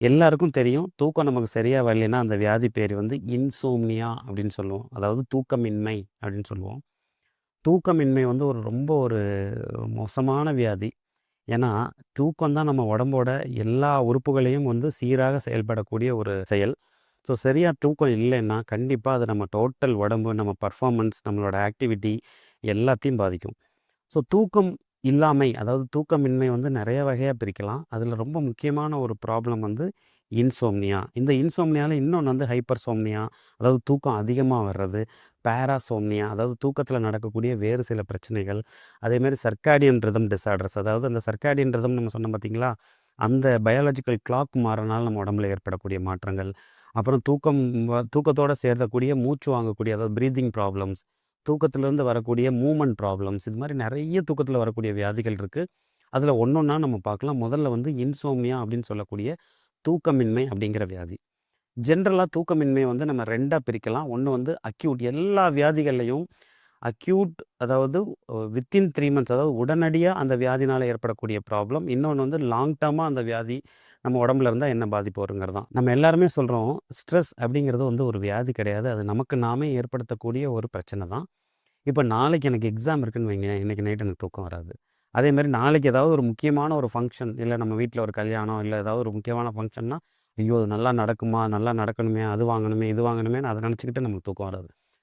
எல்லாருக்கும் தெரியும். தூக்கம் நமக்கு சரியா வரலைன்னா, அந்த வியாதி பேரு வந்து இன்சோம்னியா அப்படின்னு சொல்லுவோம். அதாவது தூக்கமின்மை அப்படின்னு சொல்லுவோம். தூக்கமின்மை வந்து ரொம்ப மோசமான வியாதி. ஏன்னா, தூக்கம் தான் நம்ம உடம்போட எல்லா உறுப்புகளையும் வந்து சீராக செயல்படக்கூடிய ஒரு செயல். ஸோ, சரியா தூக்கம் இல்லைன்னா, கண்டிப்பா அது நம்ம டோட்டல் உடம்பு, நம்ம பெர்ஃபார்மன்ஸ், நம்மளோட ஆக்டிவிட்டி எல்லாத்தையும் பாதிக்கும். ஸோ, தூக்கம் இல்லாமை, அதாவது தூக்கமின்மை வந்து நெறைய வகையா பிரிக்கலாம். அதில ரொம்ப முக்கியமான ஒரு ப்ராப்ளம் வந்து இன்சோம்னியா. இந்த இன்சோம்னியால இன்னொன்னு வந்து ஹைப்பர்சோம்னியா, அதாவது தூக்கம் அதிகமா வர்றது. பேராசோம்னியா, அதாவது தூக்கத்தில நடக்கக்கூடிய வேறு சில பிரச்சனைகள். அதேமாரி சர்க்காடியன் ரிதம் டிஸார்டர்ஸ், அதாவது அந்த சர்க்காடியன் ரிதம் நம்ம சொன்னோம் பார்த்தீங்களா? அந்த பயாலஜிக்கல் கிளாக் மாறுனால நம்ம உடம்புல ஏற்படக்கூடிய மாற்றங்கள். அப்புறம் தூக்கத்தோட சேர்த்தக்கூடிய மூச்சு வாங்கக்கூடிய, அதாவது பிரீத்திங் ப்ராப்ளம்ஸ். தூக்கத்திலேருந்து வரக்கூடிய மூவ்மெண்ட் ப்ராப்ளம்ஸ், இது மாரி நெறைய தூக்கத்தில வரக்கூடிய வியாதிகள் இருக்கு. அதில ஒண்ணொண்ணா நம்ம பார்க்கலாம். முதல்ல வந்து இன்சோம்னியா அப்படின்னு சொல்லக்கூடிய தூக்கமின்மை அப்படிங்கிற வியாதி. ஜென்ரலா தூக்கமின்மைய வந்து நம்ம 2ஆ பிரிக்கலாம். ஒண்ணு வந்து அக்யூட், எல்லா வியாதிகள்லயும் அக்யூட், அதாவது வித்தின் 3 மந்த்ஸ், அதாவது உடனடியா அந்த வியாதினால ஏற்படக்கூடிய ப்ராப்ளம். இன்னொன்னு வந்து லாங் டர்மா அந்த வியாதி நம்ம உடம்புல இருந்தா என்ன பாதிப்பு வருங்கிறது தான். நம்ம எல்லாருமே சொல்றோம், ஸ்ட்ரெஸ் அப்படிங்கிறது வந்து ஒரு வியாதி கிடையாது. அது நமக்கு நாமே ஏற்படுத்தக்கூடிய ஒரு பிரச்சனை தான். இப்ப நாளைக்கு எனக்கு எக்ஸாம் இருக்குன்னு வைங்களேன், இன்னைக்கு நைட் எனக்கு தூக்கம் வராது. அதேமாரி நாளைக்கு ஏதாவது ஒரு முக்கியமான ஒரு ஃபங்ஷன், இல்ல நம்ம வீட்ல ஒரு கல்யாணம், இல்ல ஏதாவது ஒரு முக்கியமான ஃபங்ஷன்னா, ஐயோ! அது நல்லா நடக்குமா? நல்லா நடக்கணுமே, அது வாங்கணுமே, இது வாங்கணுமேன்னு அத நினச்சுக்கிட்டு நமக்கு தூக்கம் வராது.